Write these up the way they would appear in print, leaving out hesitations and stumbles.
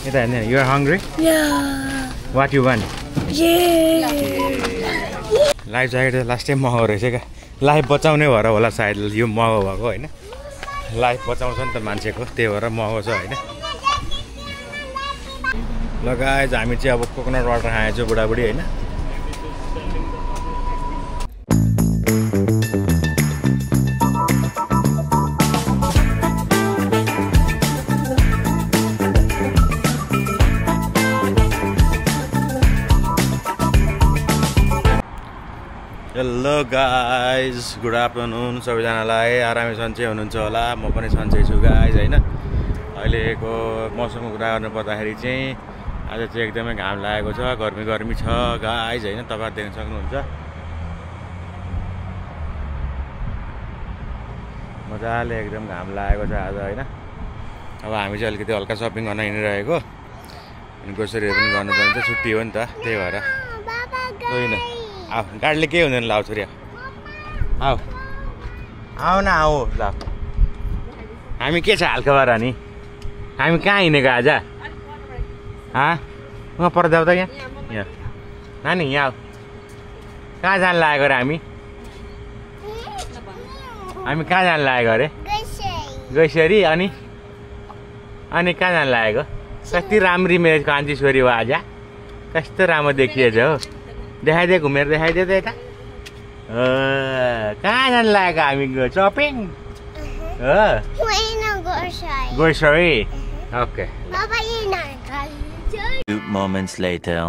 यता हेर्नु you are hungry Yeah. What you want Yeah. Life jacket last time महँगो रहेछ क्या लाइफ बचाउने भएर होला सायद यो महँगो भएको होइन लाइफ बचाउँछ नि त मान्छेको त्यही भएर महँगो छ होइन ल गाइज हामी चाहिँ अब कोकोनट वाटर खाएछौँ बुढाबुढी होइन हेलो गाइज गुड आफ्टरनुन सबैजनालाई आरामै सन्चै हुनुहुन्छ होला म पनि सन्चै छु गाइज होइन अहिलेको मौसमको कुरा गर्नु पर्दाखेरि चाहिँ आज चाहिँ एकदमै घाम लागेको छ गर्मी छ गाइज होइन तपाईहरु देख्न सक्नुहुन्छ मजाले एकदम घाम लागेको छ आज होइन अब हामी चाहिँ अलिकति हल्का सपिङ गर्न हिँडिरहेको अनि ग्रोसरीहरू पनि गर्नुपर्ने छ छुट्टी हो नि त त्यही भएर होइन आऊ गाडीले केही हुँदैन लाऊ छोरी आऊ आऊ न आऊ ल हामी के छ हालखबर अनि हामी कहाँ हिँडेको आज उहाँ पर जाऊ त यहाँ नानी यहाँ कहाँ जान लागेको अरे हामी कहाँ जान लागेको अरे गैसरी अनि कहाँ जान लागेको कति राम्री मेरो कान्छी छोरी हो आज कस्तो राम्रो देखिएछ हो देखाइदे घुमेर देखाइदे त यता कहाँ जान लागेको हामी shopping grocery okay moments later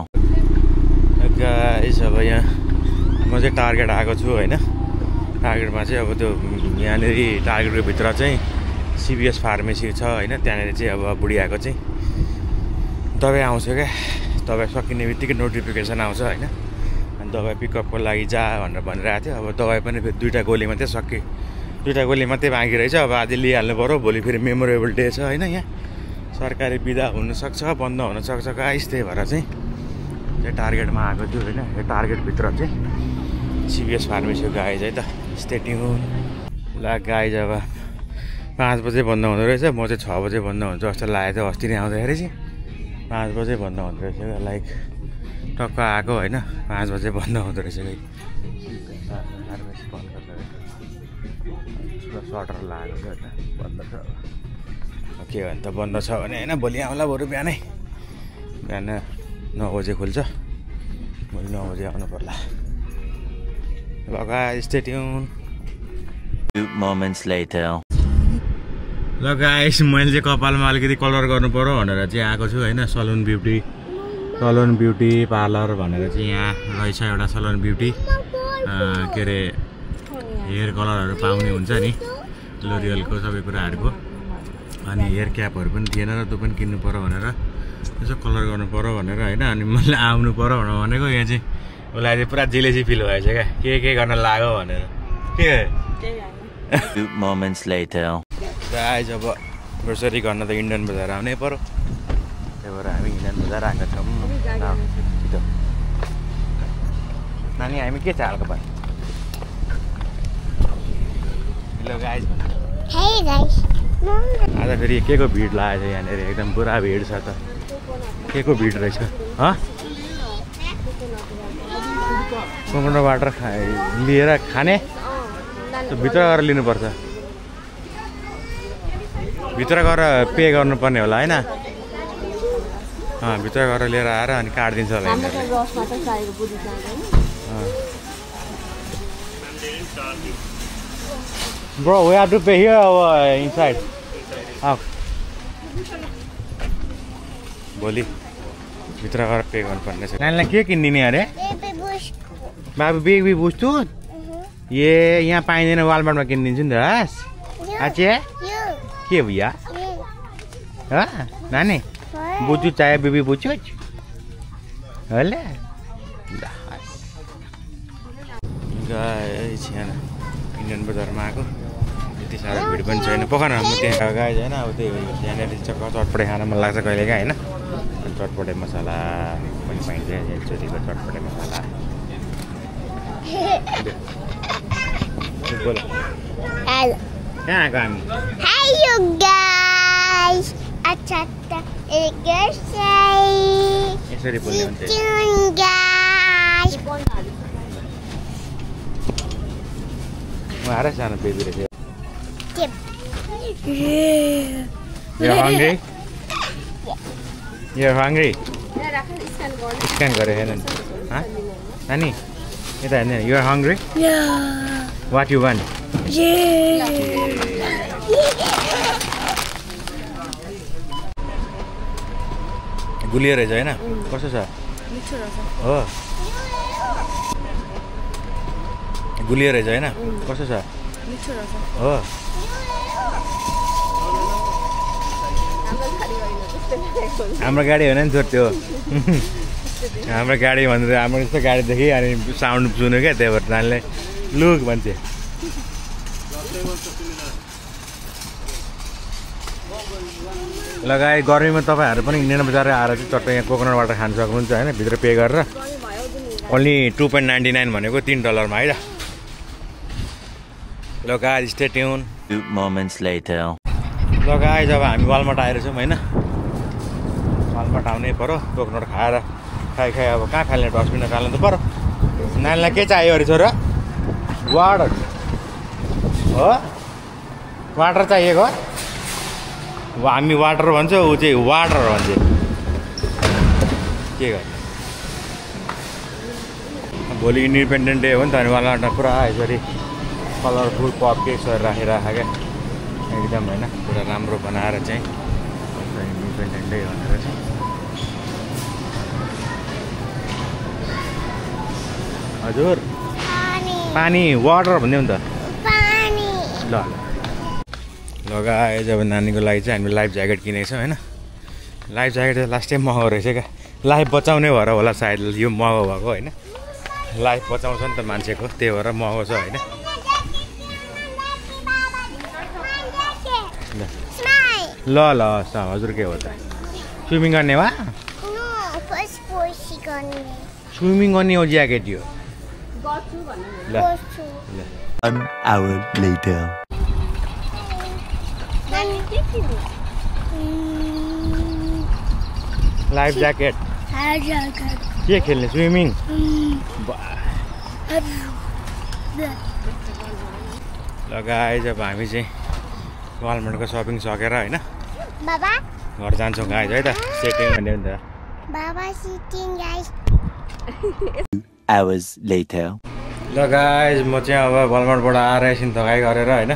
guys अब यहाँ म चाहिँ टार्गेट आएको छु होइन टार्गेटमा चाहिँ अब त्यो यहाँनिर टार्गेटको भित्र चाहिँ सिबिएस फार्मेसी छ होइन त्यहाँनिर चाहिँ अब बुढी आएको चाहिँ दबाई आउँछ क्या दबाई सकिने बित्तिकै नोटिफिकेसन आउँछ होइन अनि दबाई पिकअपको लागि जा भनेर भनिरहेको थियो अब दबाई पनि फेरि 2टा गोली मात्रै सके 2टा गोली मात्रै बाँकी रहेछ अब आज लिइहाल्नु पऱ्यो भोलि फेरि मेमोरेबल डे छ होइन यहाँ सरकारी बिदा हुनसक्छ बन्द हुनसक्छ गाइस त्यही भएर चाहिँ टार्गेटमा आएको थियो होइन यो टार्गेटभित्र चाहिँ सिबिएस फार्मेसीको गाइज है त स्टेटिङ ल गाइज अब 5 बजे बन्द हुँदो रहेछ म चाहिँ 6 बजे बन्द हुन्छ जस्तो लागेको थियो अस्ति नै आउँदाखेरि चाहिँ 5 बजे बन्द हुँदो रहेछ लाइक टक्क आएको होइन 5 बजे बन्द हुँदो रहेछ फार्मेसी बन्द छ सटर लागेको छ होइन बन्द छ के भने त बन्द छ भने होइन भोलि आउँला बरु बिहान 9 बजे खुल्छ भोलि 9 बजे आउनु पर्ला लगा स्टे ट्युन 2 moments later ल गाइस मैले चाहिँ कपालमा अलिकति कलर गर्नु पर्यो भनेर चाहिँ आएको छु होइन सलुन ब्युटी पार्लर भनेर चाहिँ यहाँ रहेछ एउटा सलुन ब्युटी के अरे हेयर कलरहरू पाउने हुन्छ नि लोरियलको सबै कुराहरूको अनि हेयर क्यापहरू पनि थिएन र त्यो पनि किन्नु पर्यो भनेर यसो कलर गर्नु पर्यो भनेर होइन अनि मैले आउनु पर्यो भनेको यहाँ चाहिँ उसलाई चाहिँ पुरा जेलेसी फिल भएछ क्या के गर्न लाग्यो भनेर के 2 moments later गाइस अब ग्रोसरी गर्न त इन्डियन बजार आउनै पर्यो त्यही भएर हामी इन्डियन बजार आएका छौँ छिटो नानी हामी के छ हालको पानी हेलो गाइस आज फेरि के को भिड लागेको छ यहाँनिर एकदम पुरा भिड छ त के को भिड रहेछ कोकोनट वाटर लिएर खाने भित्र गएर लिनुपर्छ भित्र गएर पे गर्नुपर्ने होला होइन भित्र गएर लिएर आएर अनि काटिदिन्छ होला Bro, we have to pay here or inside? भोलि भित्र गएर पे गर्नुपर्ने छ नानीलाई के किनिदिने अरे बाबु बेबी बुझ्छु ए यहाँ पाइँदैन वालमार्टमा किनिदिन्छु नि त हस् अच्छा के भैया नानी बुझ्छु चाहे बेबी बुझ्छु होला गाइस यहाँ इन्डियन बजारमा आएको त्यति साह्रो भिड पनि छैन पकाएर म त्यहाँ गाइस होइन अब त्यही हो यहाँनिर चटपटे खान मन लाग्छ कहिलेकाहीँ होइन चटपटे मसला पनि पाइन्छ एकचोटिको चटपटे मसला बोल कहाँ आएको हामी Hi you guys. अच्छा यसरी बोल्ने हुन्छ म आएर सानो बेबी रहेछ You're hungry? You're hungry? Scan गरे हेर्नु हाँ नानी यता हेर्नु You're hungry? What you want? गुलियो रहेछ हैन कस्तो छ मिठो रहेछ हो गुलियो रहेछ हैन कस्तो छ मिठो रहेछ हो हाम्रो गाडी होइन नि त्यो हाम्रो गाडी भनेर हाम्रो यस्तो गाडी देखि अनि साउन्ड सुन्यो क्या त्यही भएर नानीले लुक भन्छ लगाए गर्मीमा तपाईँहरू पनि इन्डियन बजार आएर चाहिँ चट्ट यहाँ कोकोनट वाटर खान सक्नुहुन्छ होइन भित्र पे गरेर ओन्ली $2.99 भनेको $3 मा है त ल guys stay tune 2 moments later. ल गाइस अब हामी वालमार्ट आएर छौँ होइन वालमार्ट आउनै पर्यो कोकोनट खाएर खाइ अब कहाँ फाल्ने डस्टबिनमा फाल्नु त पर्यो नानीलाई के चाहियो अरे छोरा वाटर हो वाटर चाहिएको हामी वाटर भन्छ ऊ चाहिँ वाटर भन्छ के गर्ने भोलि इन्डिपेन्डेन्ट डे हो नि त अनि वालमार्टमा पुरा यसरी कलरफुल कप केक्सहरू राखेर क्या एकदम होइन पुरा राम्रो बनाएर चाहिँ इन्डिपेन्डेन्ट डे भनेर चाहिँ हजुर पानी वाटर भन्दै नि त ल लगाए जब नानीको लागि चाहिँ हामीले लाइफ ज्याकेट किनेको छौँ होइन लाइफ ज्याकेट चाहिँ लास्ट टाइम महँगो रहेछ क्या लाइफ बचाउने भएर होला सायद यो महँगो भएको होइन लाइफ बचाउँछ नि त मान्छेको त्यही भएर महँगो छ होइन ल ल हजुर के हो त स्विमिङ गर्ने वा स्विमिङ गर्ने हो ज्याकेट यो ल 1 hour later. लाइफ ज्याकेट के खेल्ने स्विमिङ लगाए जब हामी चाहिँ वालमार्टको सपिङ सकेर होइन घर जान्छौँ गाइस है त सेटिङ भन्ने नि त 2 hours later. ल गाइस म चाहिँ अब वालमार्टबाट आएर एकछिन थकाइ गरेर होइन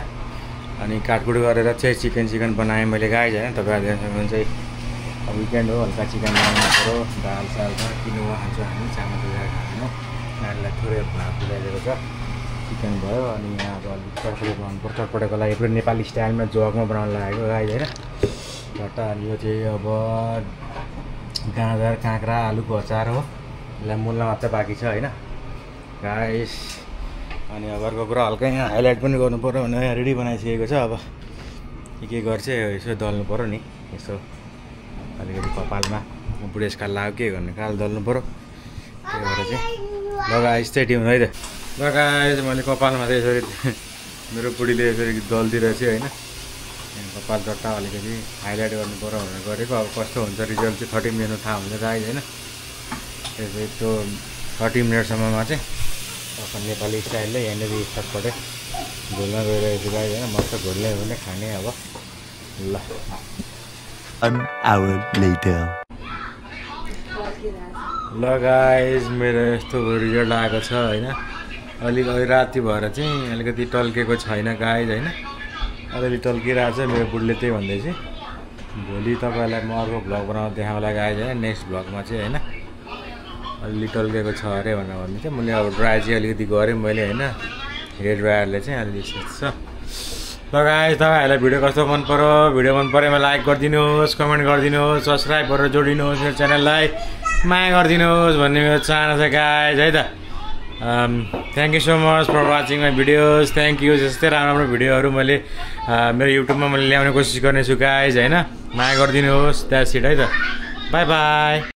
अनि काटकुट गरेर चाहिँ चिकन बनाएँ मैले गाइस होइन तपाईँहरूले देख्न सक्नुहुन्छ अब विकेन्ड हो हल्का चिकन बनाउनु पऱ्यो दाल साल छ किनुवा खान्छौँ हामी चामल भिजाएर खाँदैनौँ नानीलाई थोरै भात भिजाइदिएको छ चिकन भयो अनि यहाँ अब अलिक चटपटे बनाउनु पर्छ चटपटेको लागि पुरै नेपाली स्टाइलमा जगमा बनाउनु लागेको गाइस होइन झट्ट अनि यो चाहिँ अब गाजर काँक्रा आलुको अचार हो यसलाई मुल्न मात्रै बाँकी छ होइन गाइस अनि अब अर्को कुरा हल्का यहाँ हाइलाइट पनि गर्नु पऱ्यो भने यहाँ रेडी बनाइसकेको छ अब के गर्छ यसो दल्नु पऱ्यो नि यसो अलिकति कपालमा बुढेसकाल लाग्यो के गर्ने काल दल्नु पऱ्यो त्यही भएर चाहिँ लगाएँ स्टेडियम है त लगाएँ मैले कपालमा चाहिँ यसरी मेरो बुढीले यसरी दल्दिरहेछ होइन कपाल चट्टा अलिकति हाइलाइट गर्नु पऱ्यो भनेर गरेको अब कस्तो हुन्छ रिजल्ट चाहिँ 30 मिनट थाहा हुन्छ गाइस होइन त्यसै त्यो 30 मिनटसम्ममा चाहिँ अपन नेपाली स्टाइलले यहाँनिर चटपटे घुल्न गइरहेको छु गाइस होइन मस्त घुल्ने भने खाने अब ल 1 hour later. ल गाइस मेरो यस्तो रिजल्ट आएको छ होइन अलिक अहिले राति भएर चाहिँ अलिकति टल्केको छैन गाइस होइन अलिअलि टल्किरहेको छ मेरो बुढीले त्यही भन्दैछ भोलि तपाईँलाई म अर्को भ्लग बनाएर देखाउँला गाइस होइन नेक्स्ट भ्लगमा चाहिँ होइन अलिअलि टल्केको छ अरे भनेर भन्दै थियो मैले अब ड्राई चाहिँ अलिकति गरेँ मैले होइन हेयर ड्रायरले चाहिँ अलिअलि सेक्छ ल गाइस तपाईँहरूलाई भिडियो कस्तो मन पऱ्यो भिडियो मन परेमा लाइक गरिदिनुहोस् कमेन्ट गरिदिनुहोस् सब्सक्राइब गरेर जोडिनुहोस् मेरो च्यानललाई माया गरिदिनुहोस् भन्ने मेरो चाहना छ गाइस है त thank you so much for watching my videos thank you जस्तै राम्रो भिडियोहरू मैले मेरो युट्युबमा मैले ल्याउने कोसिस गर्नेछु गाइस होइन माया गरिदिनुहोस् द्याट्स इट है त बाई बाई